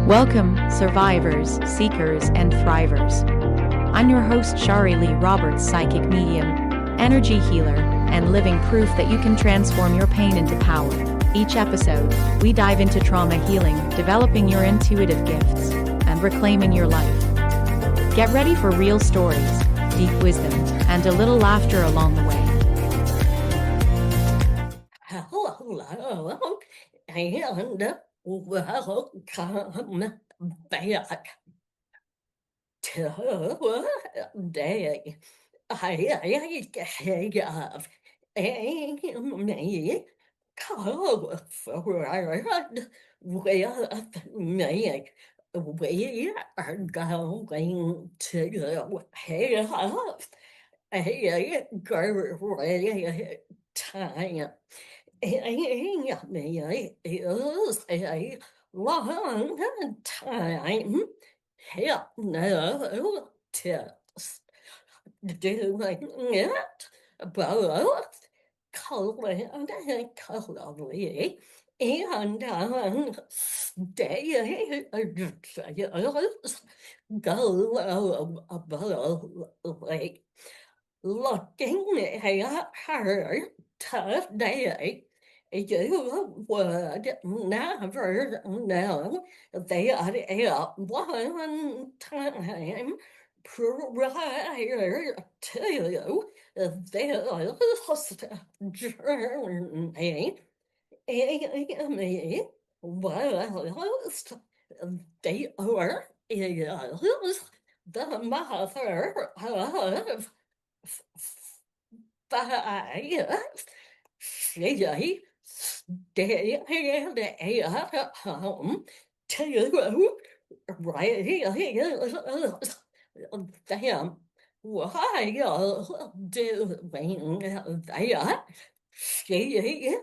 Welcome, survivors, seekers, and thrivers. I'm your host, Shari Leigh Roberts, psychic medium, energy healer, and living proof that you can transform your pain into power. Each episode, we dive into trauma healing, developing your intuitive gifts, and reclaiming your life. Get ready for real stories, deep wisdom, and a little laughter along the way. Hello, and welcome back today. I have Amy Koford with me. We are going to have a great time. Amy is a long time hypnotist doing it both clinically and on stage globally. Looking at her today, you would never know that at one time prior to this journey, Amy was they were is the mother of five. She stayed at home to raise them while doing that. She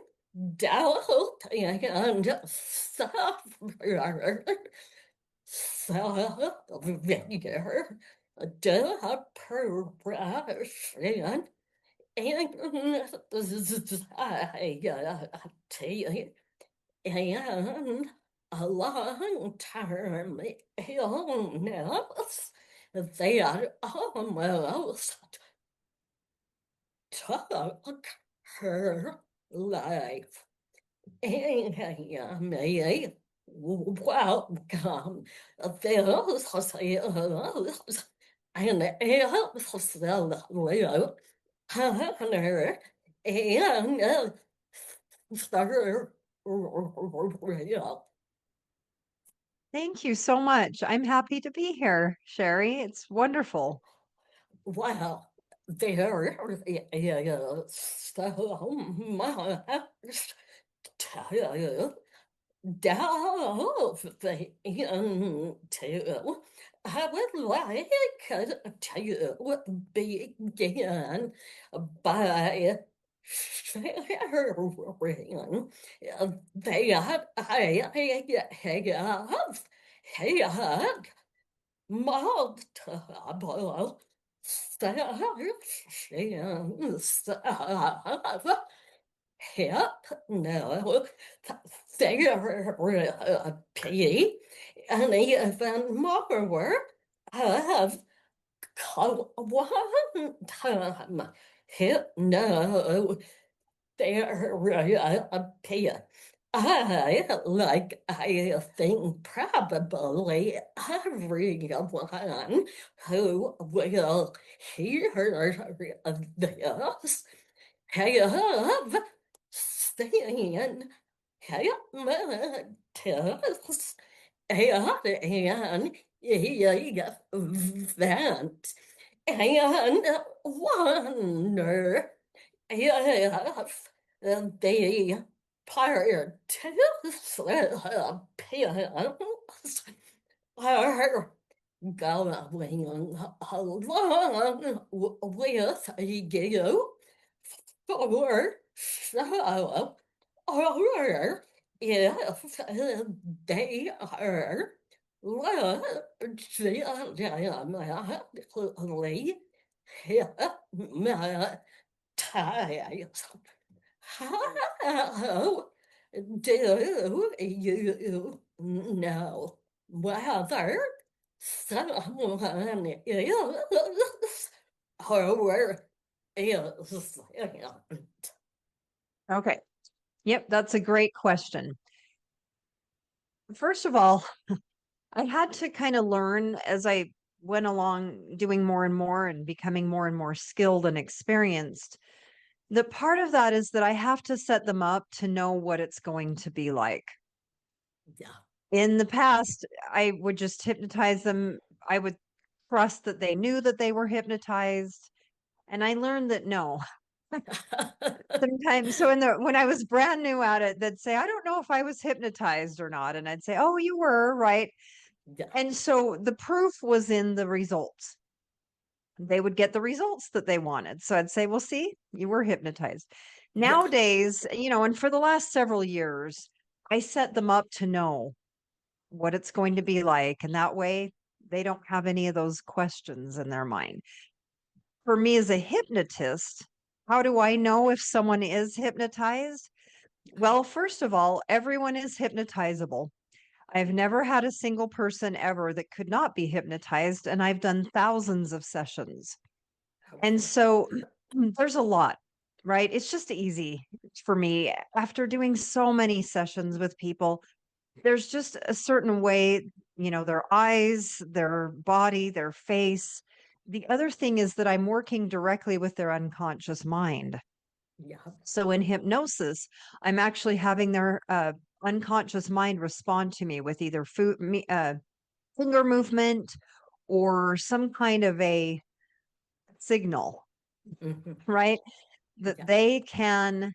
dealt and suffered severe depression anxiety and a long-term illness that almost took her life. Amy, welcome. This is an absolutely honor and surreal. Thank you so much. I'm happy to be here, Shari. It's wonderful. Wow, there is so much to delve into. I would like to begin by sharing that I have had multiple sessions of hypnotherapy, and even more of quantum hypnotherapy. I think probably everyone who will hear this have seen hypnotists at an event and wonder if the participants are going along with you for show, or if they are legitimately hypnotized. How do you know? whether someone is or is Okay. Yep, that's a great question. First of all, I had to kind of learn as I went along doing more and becoming more and more skilled and experienced. The part of that is that I have to set them up to know what it's going to be like. yeah. In the past, I would just hypnotize them. I would trust that they knew that they were hypnotized. And I learned that no, sometimes. So when I was brand new at it, they'd say, I don't know if I was hypnotized or not. And I'd say, oh, you were, right? Yeah. And so the proof was in the results. They would get the results that they wanted. So I'd say, well, see, you were hypnotized. Yeah. Nowadays, and for the last several years, I set them up to know what it's going to be like. And that way they don't have any of those questions in their mind. For me as a hypnotist, how do I know if someone is hypnotized? Well, first of all, everyone is hypnotizable. I've never had a single person ever that could not be hypnotized, and I've done thousands of sessions. And so there's a lot, right? It's just easy for me after doing so many sessions with people. There's just a certain way, their eyes, their body, their face. The other thing is that I'm working directly with their unconscious mind. Yeah. So in hypnosis, I'm actually having their unconscious mind respond to me with either finger movement or some kind of a signal, Mhm. right? That Yeah. they can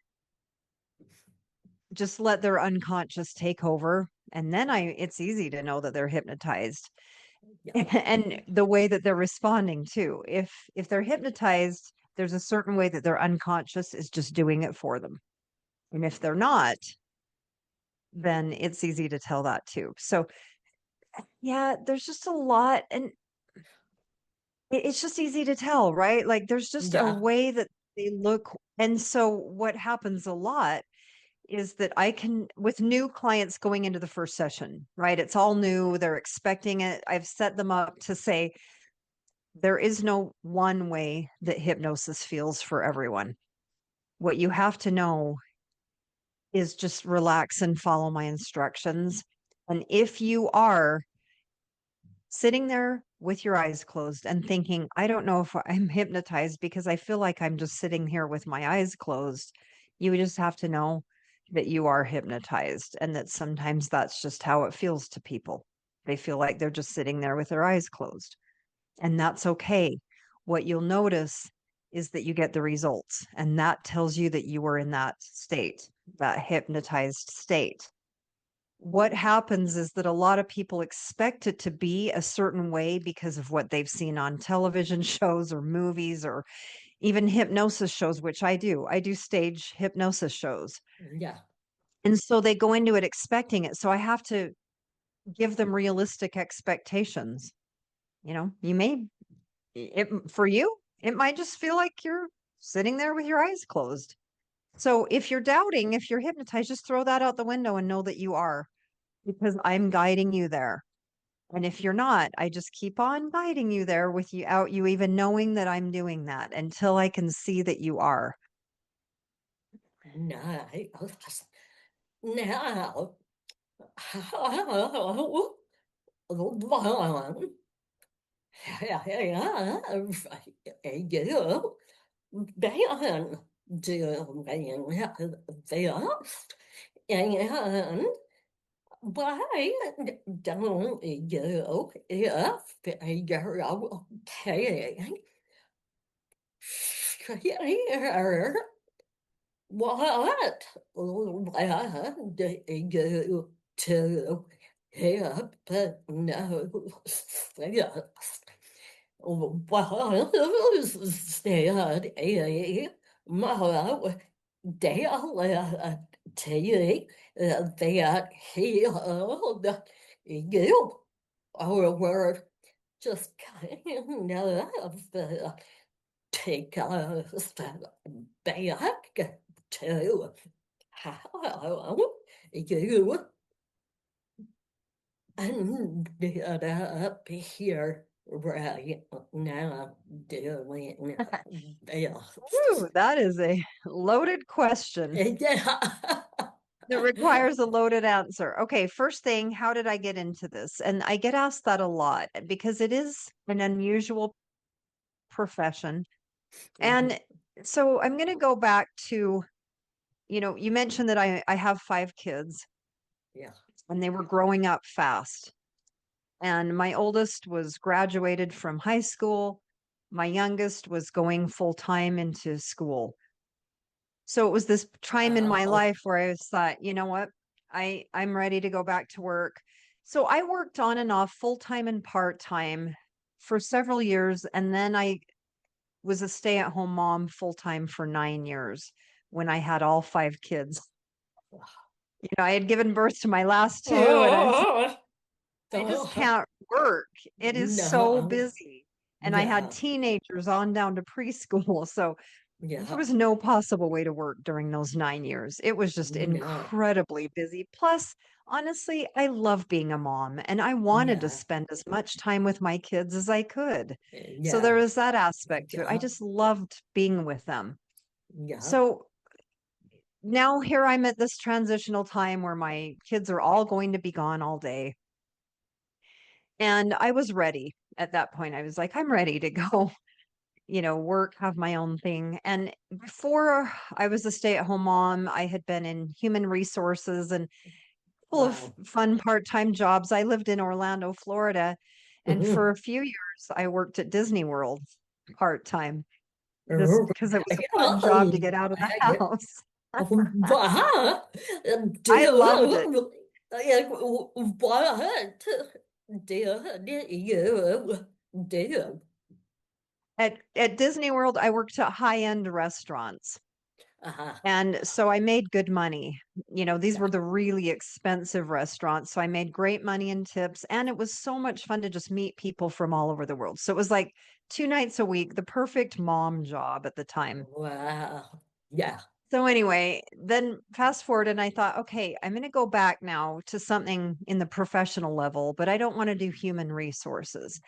just let their unconscious take over. And then it's easy to know that they're hypnotized. Yeah. And the way that they're responding too. If they're hypnotized, there's a certain way that their unconscious is just doing it for them. And if they're not, then it's easy to tell that too. So yeah, there's just a lot, and it's just easy to tell, right? Like there's just a Yeah. way that they look. And so what happens a lot is that I can, with new clients going into the first session, right? It's all new. They're expecting it. I've set them up to say, there is no one way that hypnosis feels for everyone. What you have to know is just relax and follow my instructions. And if you are sitting there with your eyes closed and thinking, I don't know if I'm hypnotized because I feel like I'm just sitting here with my eyes closed, you just have to know that you are hypnotized and that sometimes that's just how it feels to people. They feel like they're just sitting there with their eyes closed, and that's okay. What you'll notice is that you get the results, and that tells you that you were in that state, that hypnotized state. What happens is that a lot of people expect it to be a certain way because of what they've seen on television shows or movies or even hypnosis shows, which I do. I do stage hypnosis shows. Yeah. And so they go into it expecting it. So I have to give them realistic expectations. You may, for you, it might just feel like you're sitting there with your eyes closed. So if you're doubting, if you're hypnotized, just throw that out the window and know that you are, because I'm guiding you there. And if you're not, I just keep on guiding you there without you even knowing that I'm doing that until I can see that you are. Nice. Now, how long have you been doing this? And why don't you, if you're okay, share what led you to hypnosis? Well, study more daily that healed you, or were just kind of take us back to how you ended up here right now doing this. Ooh, that is a loaded question. Yeah. That requires a loaded answer. Okay, first thing, how did I get into this? And I get asked that a lot because it is an unusual profession. And so I'm going to go back to, you mentioned that I have 5 kids Yeah. and they were growing up fast. And my oldest was graduated from high school. My youngest was going full time into school. So it was this time in my Wow. life where I was thought, you know what? I'm ready to go back to work. So I worked on and off full time and part time for several years. And then I was a stay at home mom full time for 9 years when I had all 5 kids. I had given birth to my last two, and I just can't work. It is so No. busy. And I had Yeah. teenagers on down to preschool. So there Yeah. was no possible way to work during those 9 years. It was just No. incredibly busy. Plus, honestly, I love being a mom and I wanted to Yeah. spend as much time with my kids as I could. So there Yeah. was that aspect to it. I Yeah. just loved being with them. Yeah. So now here I'm at this transitional time where my kids are all going to be gone all day. And I was ready at that point. I was like, I'm ready to go, work, have my own thing. And before I was a stay-at-home mom, I had been in human resources and full of Wow. fun part-time jobs. I lived in Orlando, Florida, and for a few years I worked at Disney World part-time just because it was a fun job to get out of the house. Wow. I loved it. What did you do? At Disney World, I worked at high-end restaurants. Uh-huh. And so I made good money. These Yeah. were the really expensive restaurants. So I made great money in tips. And it was so much fun to just meet people from all over the world. So it was like 2 nights a week, the perfect mom job at the time. Wow. Yeah. So anyway, then fast forward and I thought, okay, I'm going to go back now to something in the professional level, but I don't want to do human resources.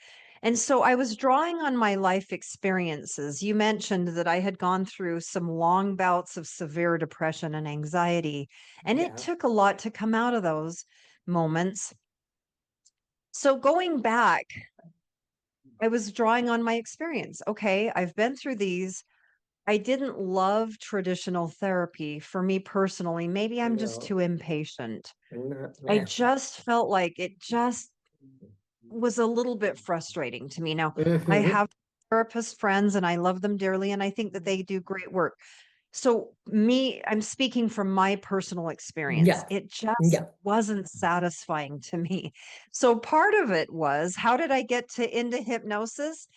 And so I was drawing on my life experiences. You mentioned that I had gone through some long bouts of severe depression and anxiety, and it Yeah. took a lot to come out of those moments. So going back, I was drawing on my experience. Okay, I've been through these. I didn't love traditional therapy for me personally. Maybe I'm just No. too impatient. I Yeah. just felt like it just was a little bit frustrating to me. Now, I Mm-hmm. have therapist friends and I love them dearly and I think that they do great work. So, I'm speaking from my personal experience. Yeah. It just Yeah. wasn't satisfying to me. So, part of it was how did I get into hypnosis?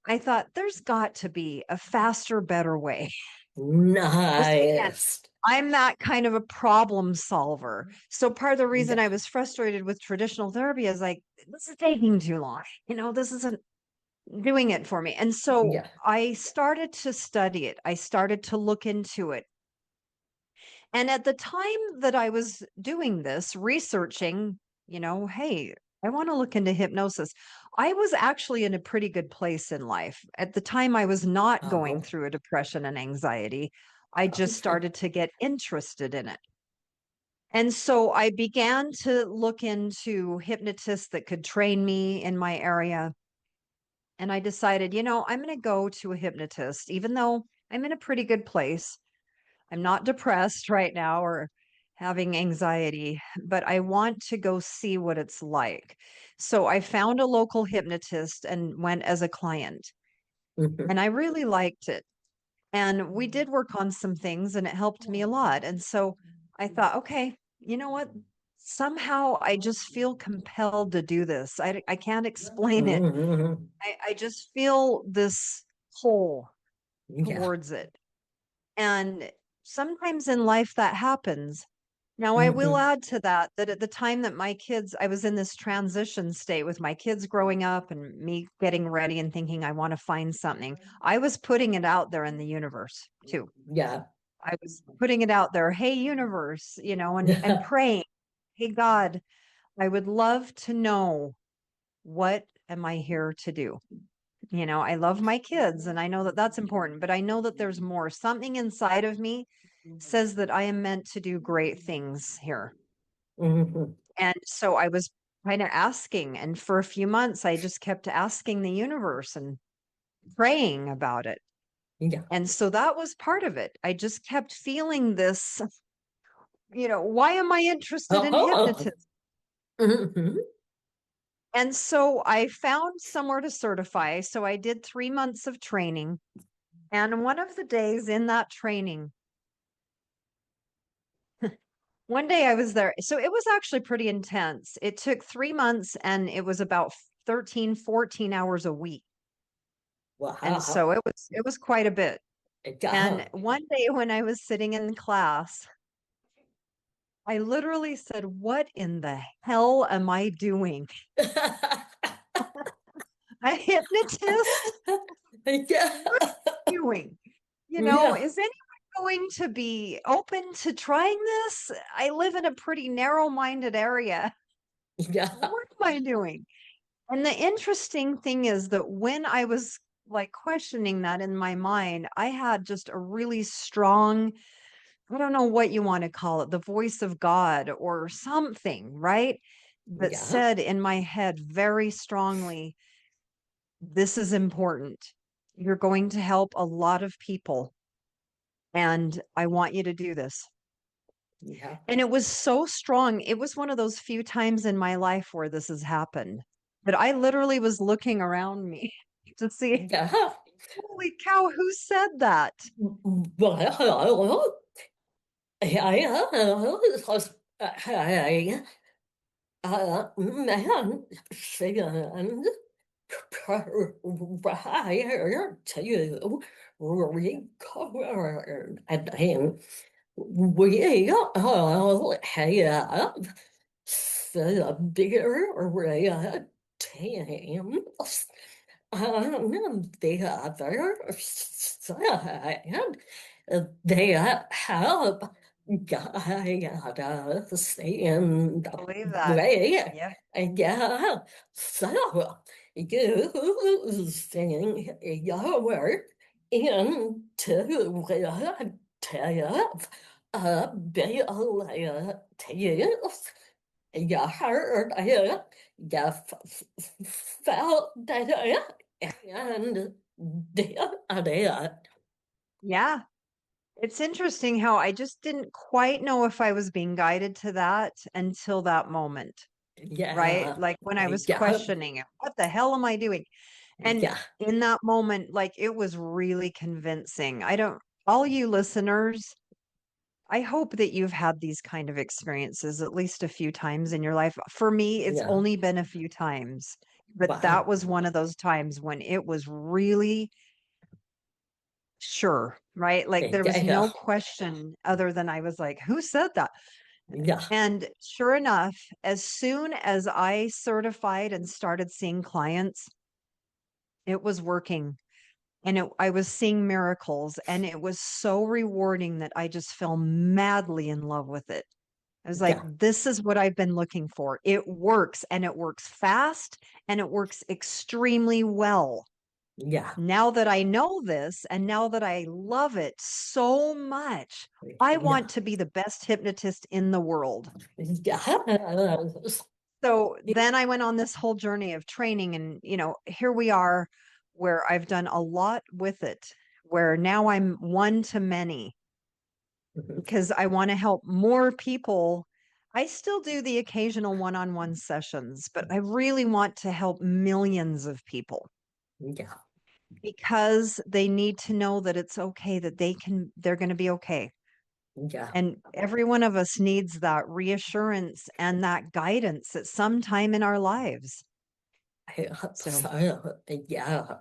I thought there's got to be a faster, better way. Just again, Nice. I'm that kind of a problem solver. So part of the reason Yeah. I was frustrated with traditional therapy is like, this is taking too long. This isn't doing it for me. And so Yeah. I started to study it. I started to look into it. And at the time that I was doing this, researching, hey, I want to look into hypnosis. I was actually in a pretty good place in life. At the time, I was not going Oh. through a depression and anxiety. I just Okay. started to get interested in it. And so I began to look into hypnotists that could train me in my area. And I decided, I'm going to go to a hypnotist, even though I'm in a pretty good place. I'm not depressed right now or having anxiety, but I want to go see what it's like. So I found a local hypnotist and went as a client, Mhm. and I really liked it. And we did work on some things and it helped me a lot. And so I thought, okay, you know what? Somehow I just feel compelled to do this. I can't explain it. Mhm. I just feel this pull Yeah. towards it. And sometimes in life that happens. Now, I will Mhm. add to that that at the time that I was in this transition state with my kids growing up and me getting ready and thinking I want to find something. I was putting it out there in the universe too. Yeah. I was putting it out there, hey, universe, and praying, hey, God, I would love to know, what am I here to do? I love my kids and I know that that's important, but I know that there's more. Something inside of me says that I am meant to do great things here. And so I was kind of asking, and for a few months, I just kept asking the universe and praying about it. Yeah. And so that was part of it. I just kept feeling this, why am I interested in hypnotism? And so I found somewhere to certify. So I did 3 months of training. And one of the days in that training, one day I was there. So it was actually pretty intense. It took 3 months and it was about 13, 14 hours a week. And so it was quite a bit. And one day when I was sitting in class, I literally said, "What in the hell am I doing? A hypnotist? Yeah. Doing? Yeah. Is anyone going to be open to trying this? I live in a pretty narrow-minded area. Yeah. What am I doing?" And the interesting thing is that when I was like questioning that in my mind, I had just a really strong, I don't know what you want to call it, the voice of God or something, right? That Yeah. said in my head very strongly, this is important. You're going to help a lot of people, and I want you to do this. Yeah. And it was so strong. It was one of those few times in my life where this has happened, that I literally was looking around me to see, Yeah. holy cow, who said that? Well, man, sedan prior to recover and then we all have severe teams on the other side. They have guided us in the Believe that. way. Yeah. Yeah, so using your work into relative abilities. You heard it, you felt it, and did it. Yeah. It's interesting how I just didn't quite know if I was being guided to that until that moment, right? Yeah, Like when I was yeah, questioning it, what the hell am I doing? And yeah, in that moment, like it was really convincing. All you listeners, I hope that you've had these kind of experiences at least a few times in your life. For me, it's yeah. only been a few times, but that Wow. was one of those times when it was really sure, right? Like there was Yeah, no question other than I was like, who said that? yeah, And sure enough, as soon as I certified and started seeing clients, it was working. And I was seeing miracles, and it was so rewarding that I just fell madly in love with it. I was like, yeah, this is what I've been looking for. It works, and it works fast, and it works extremely well. yeah, Now that I know this, and now that I love it so much, I yeah, want to be the best hypnotist in the world. yeah. So then I went on this whole journey of training, and here we are where I've done a lot with it, where now I'm one to many because I want to help more people. I still do the occasional one-on-one sessions, but I really want to help millions of people Yeah, because they need to know that it's okay, that they're going to be okay. yeah. And every one of us needs that reassurance and that guidance at some time in our lives. So Yeah,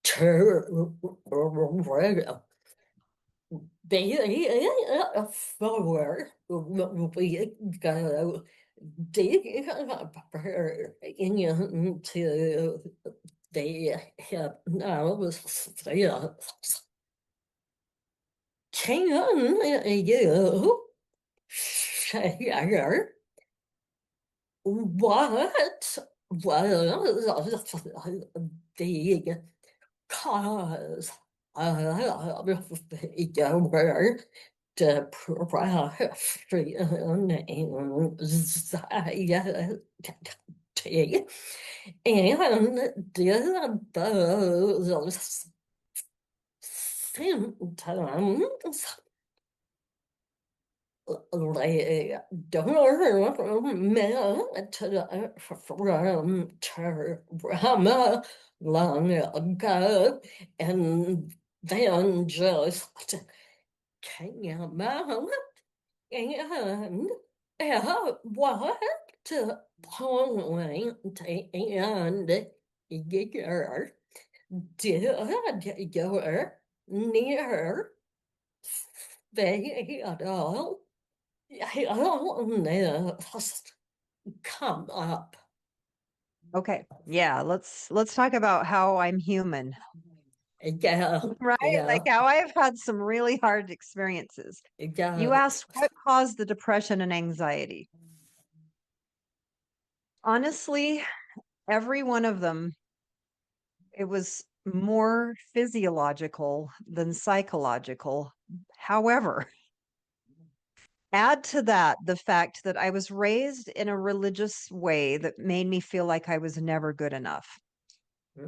true. Forward, we go deeper into the hypnosis. Can you share what was the cause of your depression and anxiety? And did those symptoms like dormant from trauma long ago and then just came out? And at what point and year did your near fatal illness come up? Okay. Yeah, let's talk about how I'm human, Yeah, right? yeah, Like how I've had some really hard experiences. You yeah. asked what caused the depression and anxiety. Honestly, every one of them, it was more physiological than psychological. However, add to that the fact that I was raised in a religious way that made me feel like I was never good enough.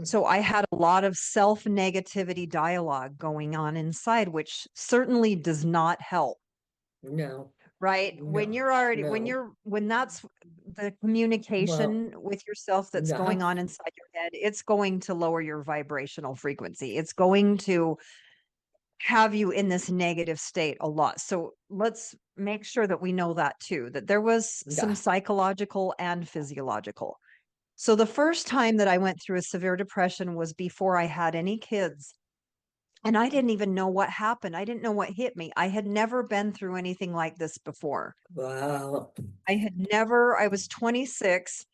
So I had a lot of self-negativity dialogue going on inside, which certainly does not help, No, right? When no, you're already, no. when that's the Well, communication with yourself that's yeah, going on inside your head, it's going to lower your vibrational frequency. It's going to have you in this negative state a lot. So let's make sure that we know that too, that there was some yeah. psychological and physiological. So the first time that I went through a severe depression was before I had any kids. And I didn't even know what happened. I didn't know what hit me. I had never been through anything like this before. Wow. I was 26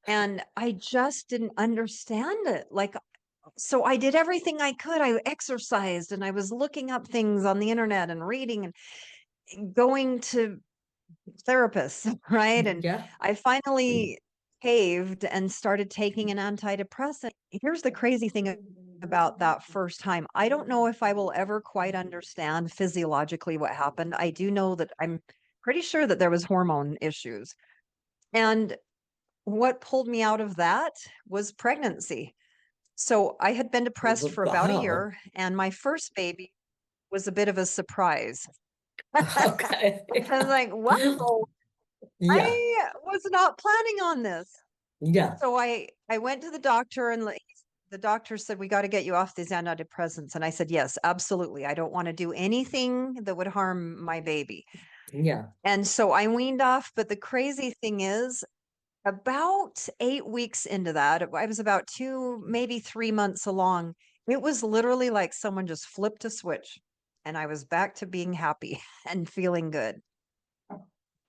and I just didn't understand it. Like, so I did everything I could. I exercised and I was looking up things on the internet and reading and going to therapists, right? And Yeah. I finally caved and started taking an antidepressant. Here's the crazy thing about that first time. I don't know if I will ever quite understand physiologically what happened. I do know that I'm pretty sure that there was hormone issues. And what pulled me out of that was pregnancy. So I had been depressed for about a Wow. year, and my first baby was a bit of a surprise. Okay. I was like, wow, Yeah. I was not planning on this. Yeah. So I went to the doctor and the doctor said, we got to get you off these antidepressants. And I said, yes, absolutely. I don't want to do anything that would harm my baby. Yeah. And so I weaned off. But the crazy thing is, about 8 weeks into that, I was about 2, maybe 3 months along. It was literally like someone just flipped a switch and I was back to being happy and feeling good.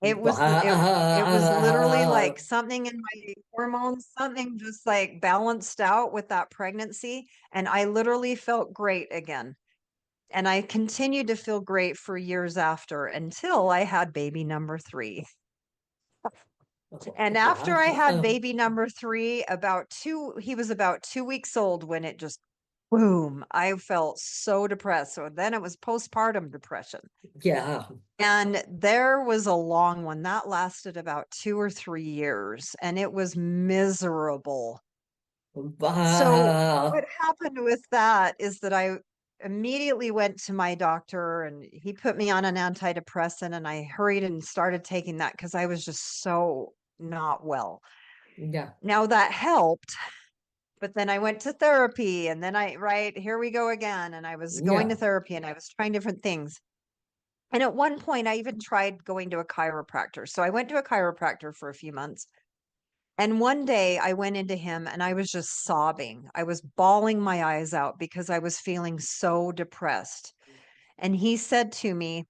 It was literally like Wow. something in my hormones, something just like balanced out with that pregnancy, and I literally felt great again. And I continued to feel great for years after until I had baby number 3. And after I had Wow. baby number 3, he was about 2 weeks old when it just boom, I felt so depressed. So then it was postpartum depression. Yeah. And there was a long one that lasted about 2 or 3 years, and it was miserable. So what Wow. happened with that is that I immediately went to my doctor and he put me on an antidepressant, and I hurried and started taking that because I was just so not well. Yeah. Now that helped, but then I went to therapy, and then right, here we go again. And I was going to Yeah. therapy and I was trying different things. And at one point, I even tried going to a chiropractor. So I went to a chiropractor for a few months. And one day I went into him and I was just sobbing. I was bawling my eyes out because I was feeling so depressed. And he said to me,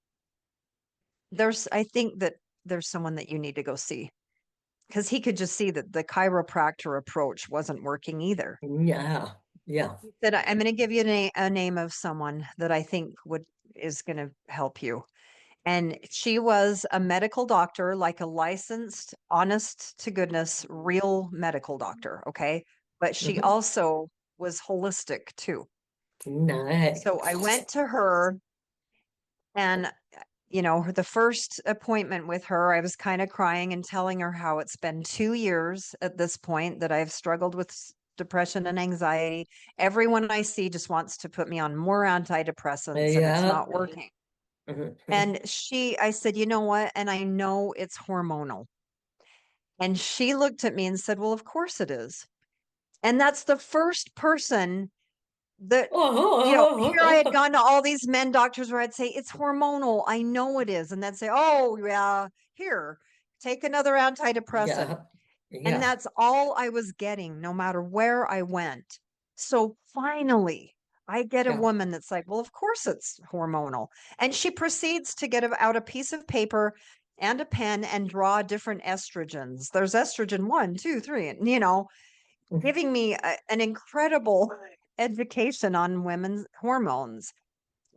I think that there's someone that you need to go see. Because he could just see that the chiropractor approach wasn't working either. Yeah. Yeah. He said, I'm going to give you a name of someone that I think is going to help you. And she was a medical doctor, like a licensed, honest to goodness, real medical doctor. Okay. But she Mhm. also was holistic too. Nice. So I went to her, and the first appointment with her, I was kind of crying and telling her how it's been 2 years at this point that I've struggled with depression and anxiety. Everyone I see just wants to put me on more antidepressants, and it's Yeah. not working. Mhm. And I said, you know what? And I know it's hormonal. And she looked at me and said, well, of course it is. And that's the first person that, here I had gone to all these men doctors where I'd say, it's hormonal. I know it is. And they'd say, oh, yeah, here, take another antidepressant. Yeah. And Yeah. that's all I was getting, no matter where I went. So finally, I get a Yeah. woman that's like, well, of course it's hormonal. And she proceeds to get out a piece of paper and a pen and draw different estrogens. There's estrogen 1, 2, 3, and, Mhm. giving me an incredible education on women's hormones.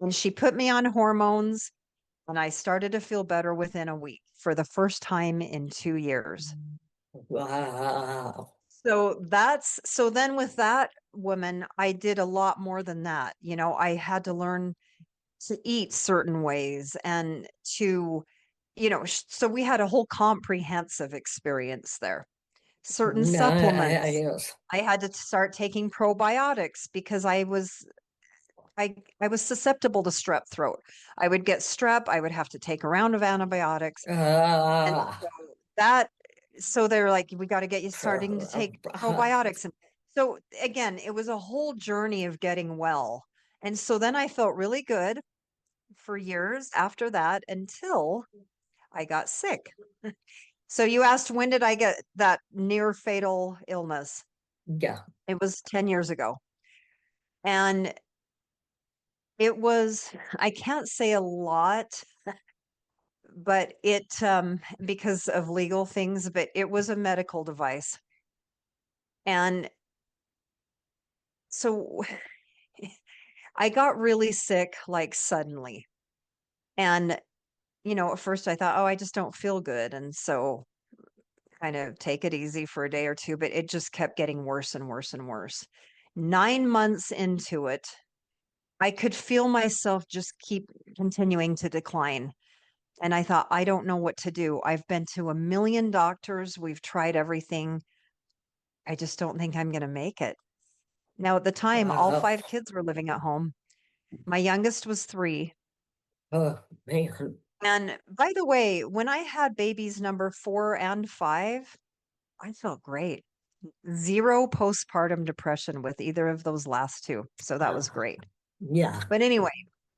And she put me on hormones, and I started to feel better within a week for the first time in 2 years. Wow. So then with that woman, I did a lot more than that. I had to learn to eat certain ways and to, so we had a whole comprehensive experience there. Certain supplements. Nice. I had to start taking probiotics because I was susceptible to strep throat. I would get strep, I would have to take a round of antibiotics. And Ah. so that so they're like, we got to get you starting to take probiotics. And so again, it was a whole journey of getting well. And so then I felt really good for years after that until I got sick. So you asked, when did I get that near fatal illness? Yeah. It was 10 years ago. And I can't say a lot, but because of legal things, but it was a medical device. And so I got really sick, like, suddenly. And, at first I thought, oh, I just don't feel good. And so kind of take it easy for a day or two, but it just kept getting worse and worse and worse. 9 months into it, I could feel myself just keep continuing to decline. And I thought, I don't know what to do. I've been to a million doctors. We've tried everything. I just don't think I'm going to make it. Now, at the time, all Wow. 5 kids were living at home. My youngest was 3. Oh, man. And by the way, when I had babies number 4 and 5, I felt great. Zero postpartum depression with either of those last two. So that was great. Yeah. But anyway,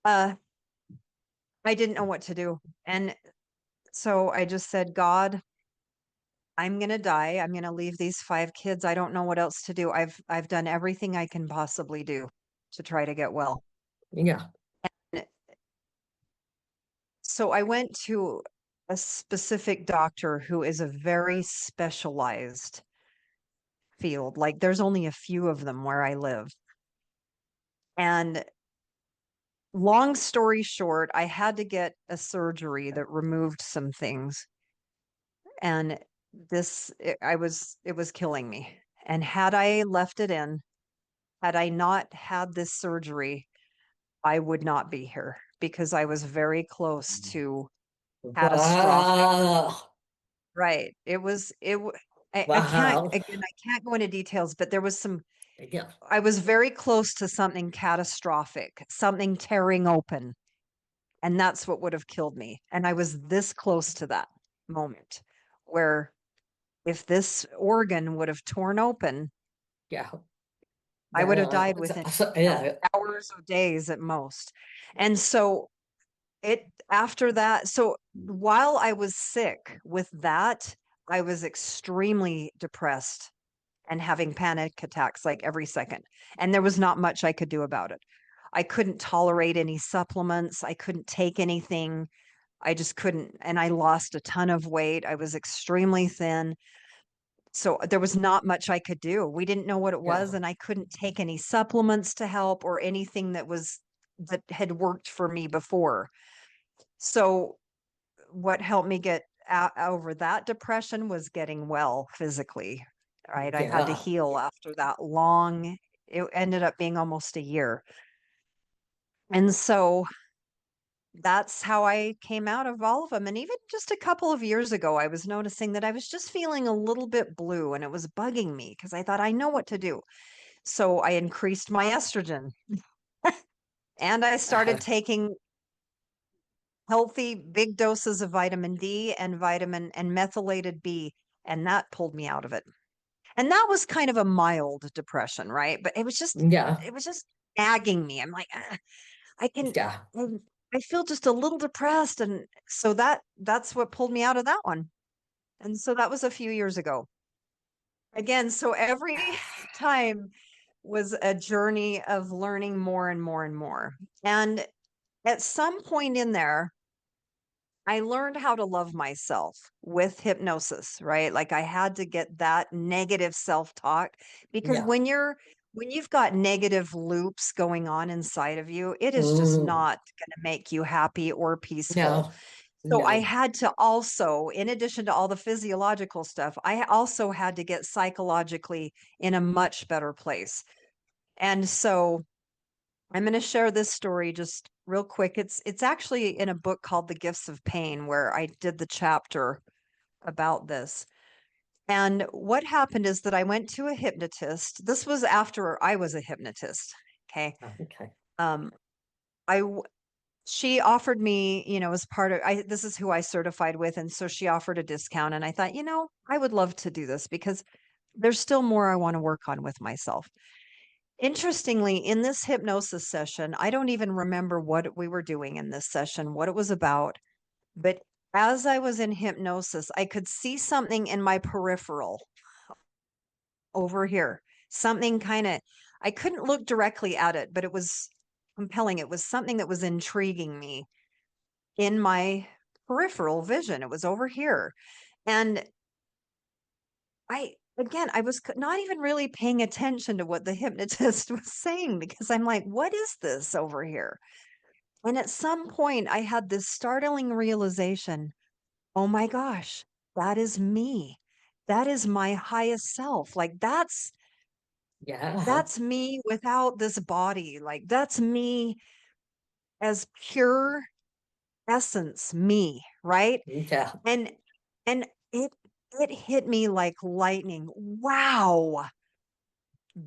uh, I didn't know what to do. And so I just said, God, I'm going to die. I'm going to leave these 5 kids. I don't know what else to do. I've done everything I can possibly do to try to get well. Yeah. So I went to a specific doctor who is a very specialized field. Like, there's only a few of them where I live. And long story short, I had to get a surgery that removed some things. And it was killing me. And had I left it in, had I not had this surgery, I would not be here because I was very close to catastrophic. Wow. Right. Wow. I can't go into details, but there was Yeah. I was very close to something catastrophic, something tearing open. And that's what would have killed me. And I was this close to that moment where if this organ would have torn open, Yeah. I would have Yeah. died within, Yeah. hours or days at most. And so after that, so while I was sick with that, I was extremely depressed and having panic attacks like every second. And there was not much I could do about it. I couldn't tolerate any supplements. I couldn't take anything. I just couldn't. And I lost a ton of weight. I was extremely thin. So there was not much I could do. We didn't know what it was, Yeah. and I couldn't take any supplements to help or anything that had worked for me before. So what helped me get over that depression was getting well physically, right? I had to Yeah. heal after that long, it ended up being almost a year. And so that's how I came out of all of them. And even just a couple of years ago, I was noticing that I was just feeling a little bit blue and it was bugging me because I thought I know what to do. So I increased my estrogen and I started taking healthy big doses of vitamin D and vitamin and methylated B, and that pulled me out of it. And that was kind of a mild depression, right? But Yeah. it was just nagging me. I'm like, I can Yeah. I feel just a little depressed, and so that's what pulled me out of that one. And so that was a few years ago. Again, so every time was a journey of learning more and more and more. And at some point in there, I learned how to love myself with hypnosis, right? Like I had to get that negative self-talk because Yeah. when you've got negative loops going on inside of you, it is just Mm. not going to make you happy or peaceful. No. So I No. had to also, in addition to all the physiological stuff, I also had to get psychologically in a much better place. And so I'm going to share this story just real quick. It's actually in a book called The Gifts of Pain where I did the chapter about this. And what happened is that I went to a hypnotist. This was after I was a hypnotist. Okay. Okay. Um, I w- she offered me, as part of this is who I certified with, and so she offered a discount. And I thought, I would love to do this because there's still more I want to work on with myself. Interestingly, in this hypnosis session, I don't even remember what we were doing in this session, what it was about. But as I was in hypnosis, I could see something in my peripheral over here. Something kind of, I couldn't look directly at it, but it was compelling. It was something that was intriguing me in my peripheral vision. It was over here. And I was not even really paying attention to what the hypnotist was saying because I'm like, what is this over here? And at some point, I had this startling realization, oh my gosh, that is me. That is my highest self. Like Yeah. that's me without this body. Like that's me as pure essence, me, right? Yeah. And and it hit me like lightning. Wow,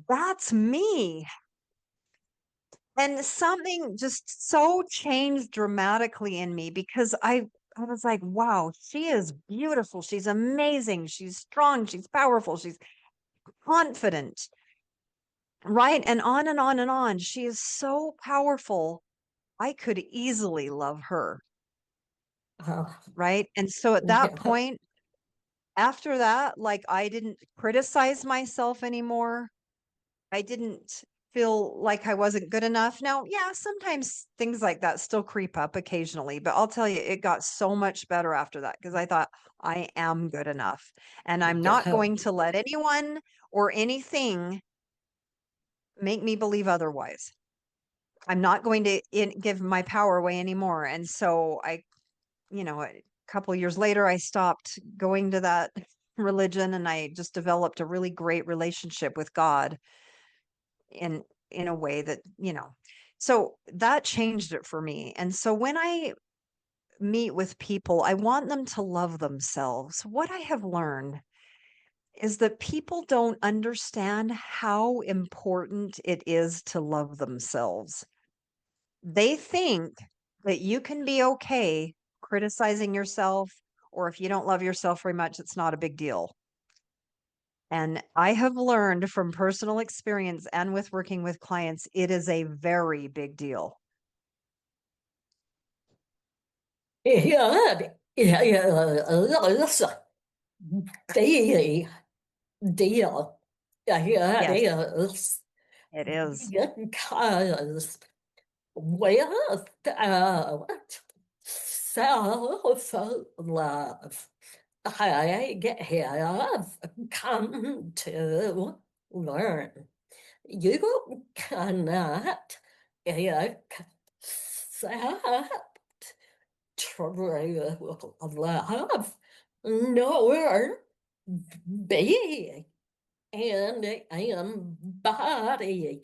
that's me. And something just so changed dramatically in me because I was like, wow, she is beautiful. She's amazing. She's strong. She's powerful. She's confident. Right. And on and on and on. She is so powerful. I could easily love her. Uh, Right. And so at that yeah. point, after that, like I didn't criticize myself anymore. I didn't feel like I wasn't good enough. Now, yeah, sometimes things like that still creep up occasionally, but I'll tell you, it got so much better after that because I thought I am good enough and I'm not Yeah. going to let anyone or anything make me believe otherwise. I'm not going to give my power away anymore. And so a couple of years later, I stopped going to that religion and I just developed a really great relationship with God in a way that so that changed it for me. And so when I meet with people, I want them to love themselves. What I have learned is that people don't understand how important it is to love themselves. They think that you can be okay criticizing yourself, or if you don't love yourself very much, it's not a big deal. And I have learned from personal experience and with working with clients, it is a very big deal. Yeah. Yeah. The deal. Yeah. Yes, It is it is. because with self-love, I have come to learn you cannot accept true love, nor being and embody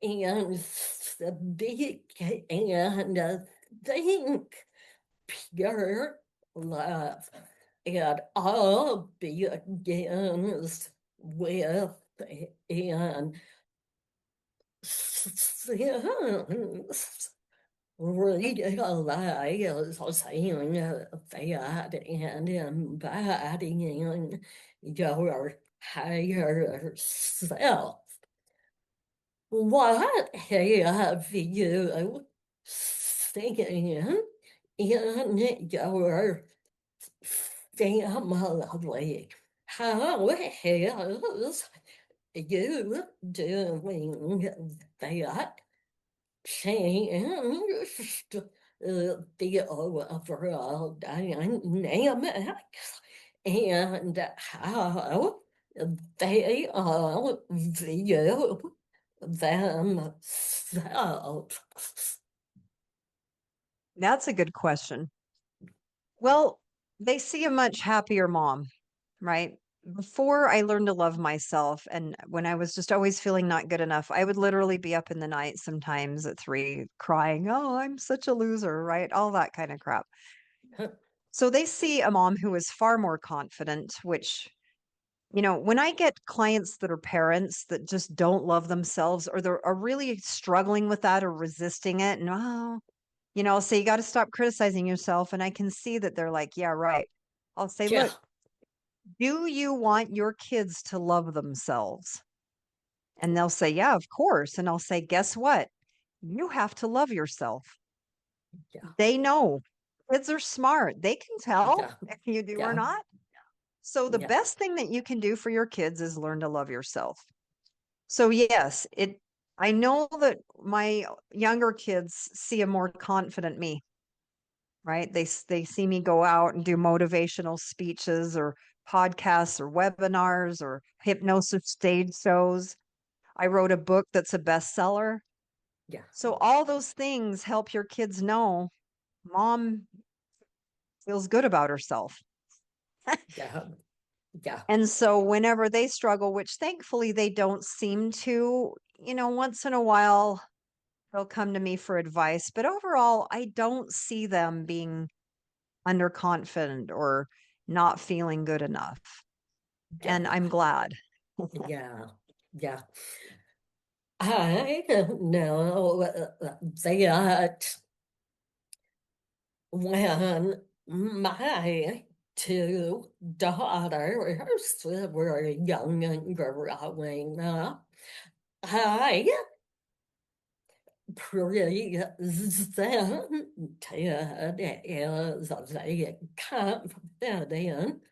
and speak and think pure love. It all begins with an sense realizing that and embodying your higher self. What have you seen in your family? How has you doing that changed the overall dynamics and how they all view themselves? That's a good question. Well, they see a much happier mom, right? Before I learned to love myself, and when I was just always feeling not good enough, I would literally be up in the night sometimes at 3 crying, "Oh, I'm such a loser," right? All that kind of crap. So they see a mom who is far more confident, which, when I get clients that are parents that just don't love themselves or are really struggling with that or resisting it, and I'll say, "You got to stop criticizing yourself." And I can see that they're like, "Yeah, right." I'll say, Yeah, "Look, do you want your kids to love themselves?" And they'll say, "Yeah, of course." And I'll say, "Guess what? You have to love yourself." yeah, They know. Kids are smart. They can tell yeah, if you do or yeah, not. So the yeah, best thing that you can do for your kids is learn to love yourself. So yes, I know that my younger kids see a more confident me, right? They see me go out and do motivational speeches or podcasts or webinars or hypnosis stage shows. I wrote a book that's a bestseller. yeah, So all those things help your kids know mom feels good about herself. yeah, yeah, And so whenever they struggle, which thankfully they don't seem to, once in a while they'll come to me for advice, but overall I don't see them being underconfident or not feeling good enough. And yeah, I'm glad. yeah, yeah. I don't know that when my two daughters were young and growing up, I presented as a confident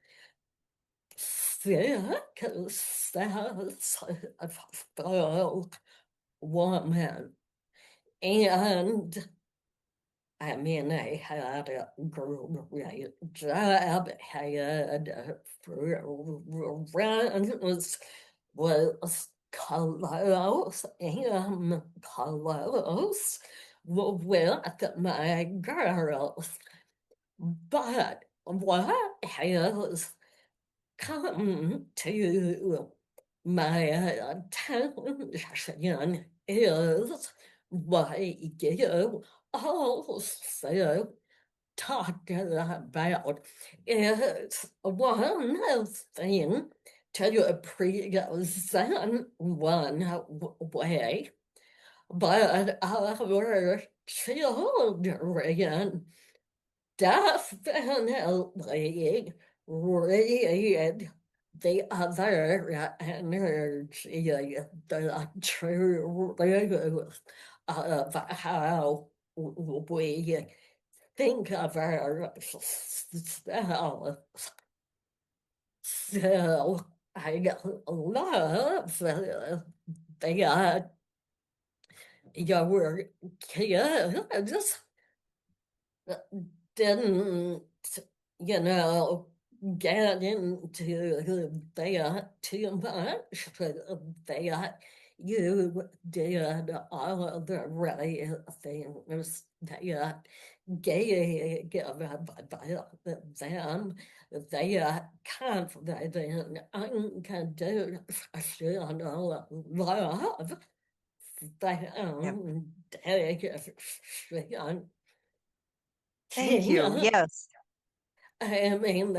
successful woman. And I mean, I had a great job, had friends, was close and close with my girls. But what has come to my attention is what you also talked about is one thing to present one way, but our children definitely read the other energy, the truth of how we think of ourselves. So I love that your kids didn't, you know, get into that too much, but that you did all of the right things that gave them the confident, unconditional love, Yep. foundation. Thank you. Yes. I mean,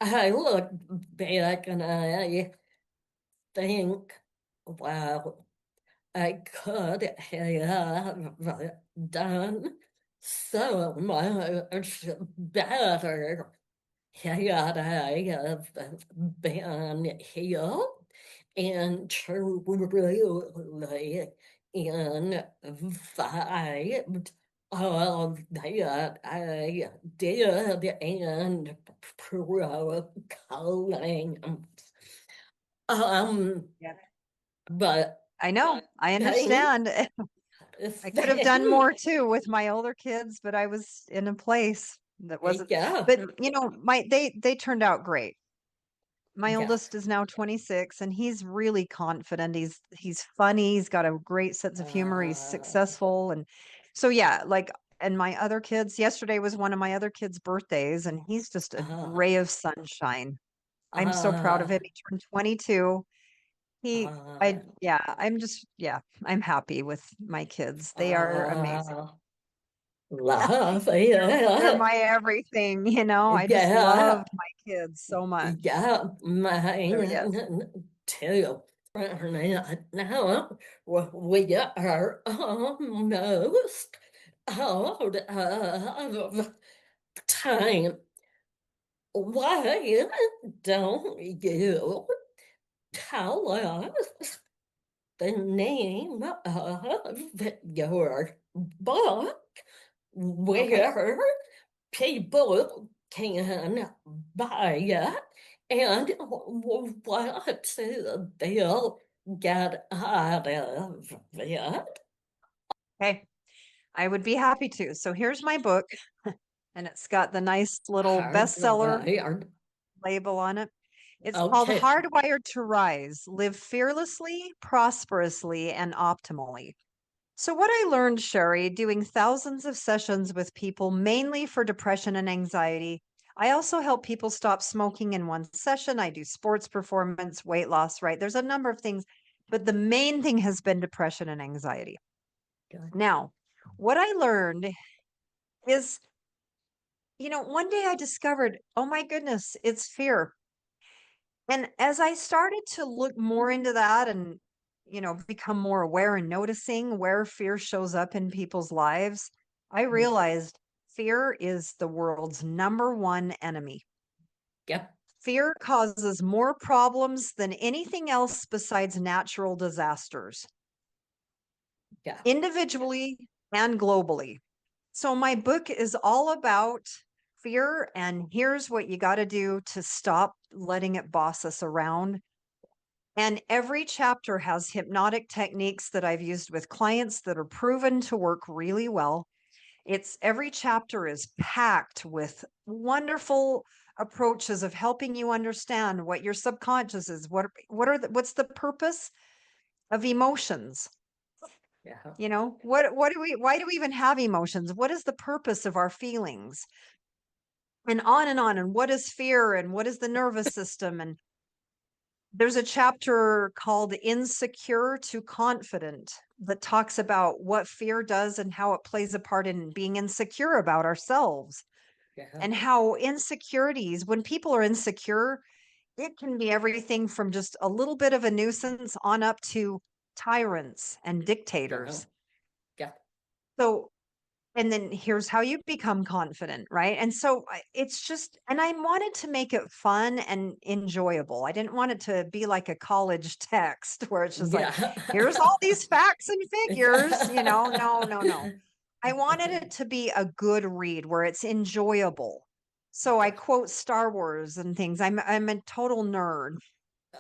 I look back and I think, wow, I could have done so much better had I have been healed and truly invite all that I did and proclaimed. Um, Yeah. but I know. I thank, understand. I could have done thank, more too with my older kids, but I was in a place that wasn't, yeah, but they turned out great. My yeah, oldest is now 26 and he's really confident. He's funny, he's got a great sense of humor, he's uh, successful. And so yeah, like, and my other kids, yesterday was one of my other kids' birthdays and he's just a uh, ray of sunshine. I'm so proud of uh, him. He turned 22. uh, I'm happy with my kids. They are amazing. uh, love They're it. my everything, I just Yeah, love my kids so much. yeah, So yes. mine too. Now we are almost out of time. Why don't you tell us the name of your book Okay. where people can buy it and what they'll get out of it? Okay. I would be happy to. So here's my book, and it's got the nice little bestseller Hardwired. label on it. It's called Okay. Hardwired to Rise, Live Fearlessly, Prosperously, and Optimally. So, what I learned, Shari, doing thousands of sessions with people, mainly for depression and anxiety, I also help people stop smoking in one session. I do sports performance, weight loss, right? There's a number of things, but the main thing has been depression and anxiety. Good. Now, what I learned is, one day I discovered, oh my goodness, it's fear. And as I started to look more into that and, become more aware and noticing where fear shows up in people's lives, I realized fear is the world's number one enemy. Yep. Fear causes more problems than anything else besides natural disasters, Yeah. individually and globally. So, my book is all about fear, and here's what you got to do to stop letting it boss us around. And every chapter has hypnotic techniques that I've used with clients that are proven to work really well. It's every chapter is packed with wonderful approaches of helping you understand what your subconscious is. What's the purpose of emotions? Yeah. Why do we even have emotions? What is the purpose of our feelings? And on and on. And what is fear? And what is the nervous system? And there's a chapter called Insecure to Confident that talks about what fear does and how it plays a part in being insecure about ourselves, Yeah. and how insecurities, when people are insecure, it can be everything from just a little bit of a nuisance on up to tyrants and Yeah. dictators. Yeah. So, and then here's how you become confident, right? And so it's just, and I wanted to make it fun and enjoyable. I didn't want it to be like a college text where it's just like, Yeah. here's all these facts and figures, no, no, no. Yeah. I wanted it to be a good read where it's enjoyable. So I quote Star Wars and things. I'm a total nerd.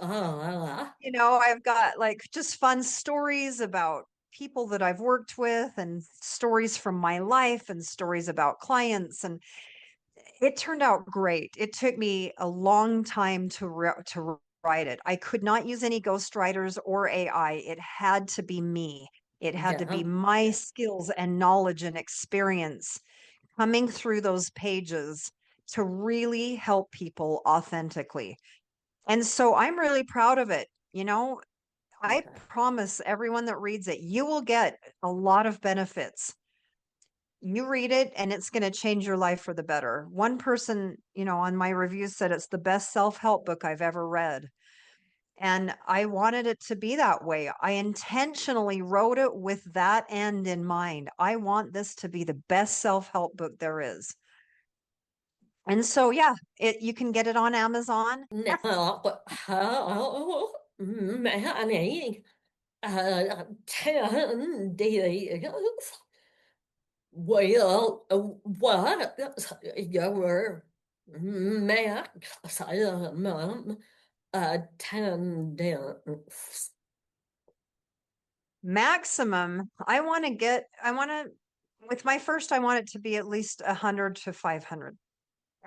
Oh, I've got like just fun stories about people that I've worked with and stories from my life and stories about clients, and it turned out great. It took me a long time to write it. I could not use any ghostwriters or AI. It had to be me. It had to be Yeah. my skills and knowledge and experience coming through those pages to really help people authentically. And so I'm really proud of it. I Okay. promise everyone that reads it, you will get a lot of benefits. You read it and it's going to change your life for the better. One person, on my review said it's the best self-help book I've ever read. And I wanted it to be that way. I intentionally wrote it with that end in mind. I want this to be the best self-help book there is. And so, yeah, you can get it on Amazon. Nào, mẹ này đi well, what your mẹ mom attendance. Maximum, with my first, I want it to be at least 100 to 500.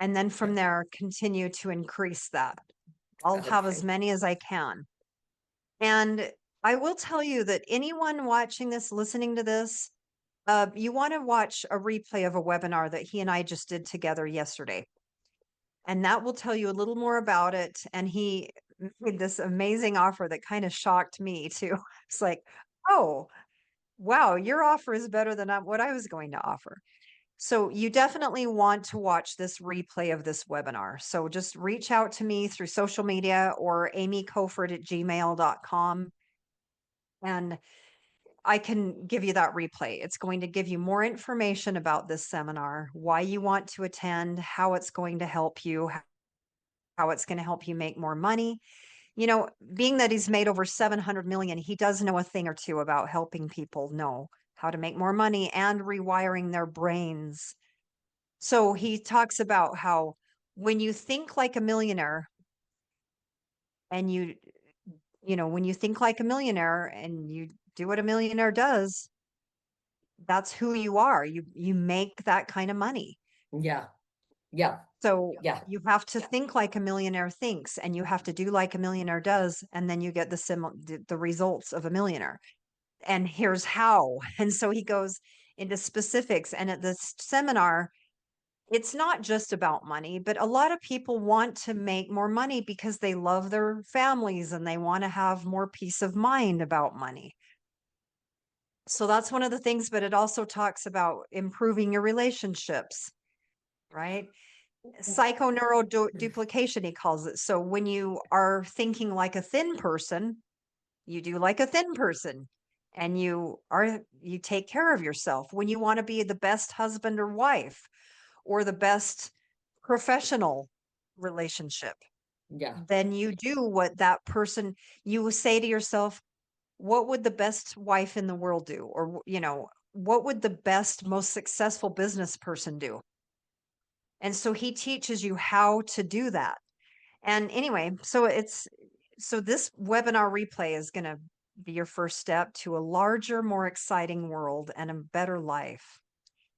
And then from there, continue to increase that. I'll have as Okay. many as I can. And I will tell you that anyone watching this, listening to this, you want to watch a replay of a webinar that he and I just did together yesterday. And that will tell you a little more about it. And he made this amazing offer that kind of shocked me too. It's like, oh, wow, your offer is better than what I was going to offer. So you definitely want to watch this replay of this webinar. So just reach out to me through social media or amykoford@gmail.com. And I can give you that replay. It's going to give you more information about this seminar, why you want to attend, how it's going to help you, how it's going to help you make more money. Being that he's made over 700 million, he does know a thing or two about helping people know how to make more money and rewiring their brains. So he talks about how when you think like a millionaire and when you think like a millionaire and you do what a millionaire does, that's who you are. You make that kind of money. Yeah. Yeah. So Yeah. you have to think like a millionaire thinks, and you have to do like a millionaire does, and then you get the results of a millionaire. And here's how. And so he goes into specifics. And at this seminar, it's not just about money, but a lot of people want to make more money because they love their families and they want to have more peace of mind about money. So that's one of the things, but it also talks about improving your relationships, right? Psychoneuroduplication, he calls it. So when you are thinking like a thin person, you do like a thin person and you take care of yourself. When you want to be the best husband or wife or the best professional relationship, Yeah. then you do what that person, you say to yourself, what would the best wife in the world do? Or, what would the best, most successful business person do? And so he teaches you how to do that. And anyway, so this webinar replay is going to be your first step to a larger, more exciting world and a better life.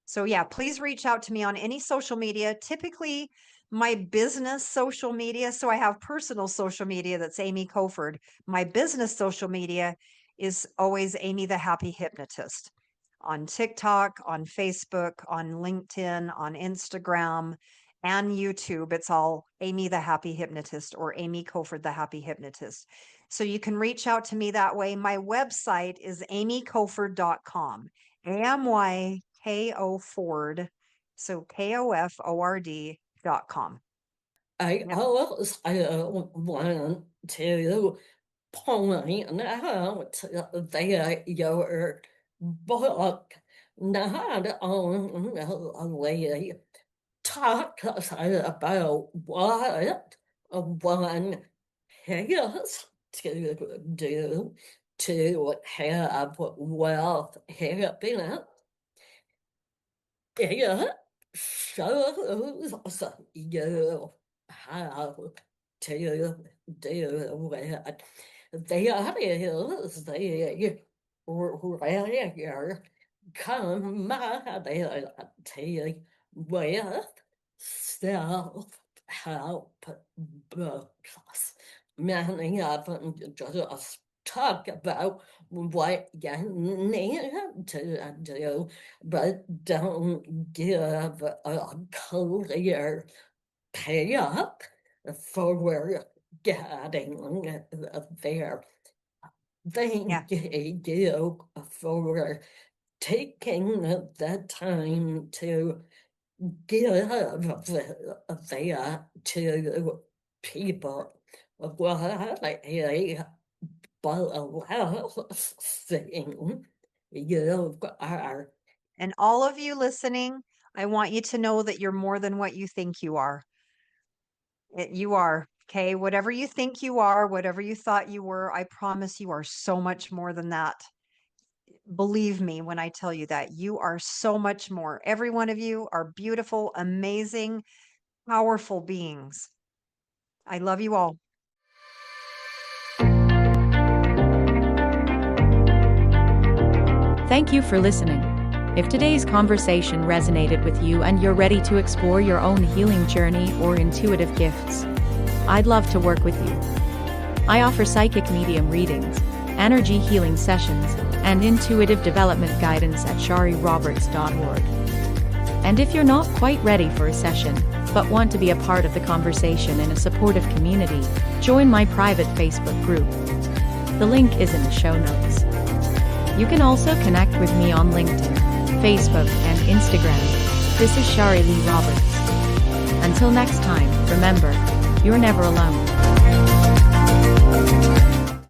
So yeah, please reach out to me on any social media, typically my business social media. So I have personal social media that's Amy Koford. My business social media is always Amy the Happy Hypnotist on TikTok, on Facebook, on LinkedIn, on Instagram, and YouTube. It's all Amy the Happy Hypnotist or Amy Koford the Happy Hypnotist. So you can reach out to me that way. My website is amykoford.com. AMYKO Ford. So KOFORD.com. I Yep. also want to point out that your book not only talks about what one has to do to have wealth happiness. It shows you how to do it. That is the rare commodity with self-help books. many of them just talk about what you need to do, but don't give a clear payoff for getting there. Yeah. Thank you for taking the time to give that to people. What a blessing you are. And all of you listening, I want you to know that you're more than what you think you are. You are. Okay. Whatever you think you are, whatever you thought you were, I promise you are so much more than that. Believe me when I tell you that you are so much more. Every one of you are beautiful, amazing, powerful beings. I love you all. Thank you for listening. If today's conversation resonated with you and you're ready to explore your own healing journey or intuitive gifts, I'd love to work with you. I offer psychic medium readings, energy healing sessions, and intuitive development guidance at shariroberts.org. And if you're not quite ready for a session, but want to be a part of the conversation in a supportive community, join my private Facebook group. The link is in the show notes. You can also connect with me on LinkedIn, Facebook, and Instagram. This is Shari Leigh Roberts. Until next time, remember, you're never alone.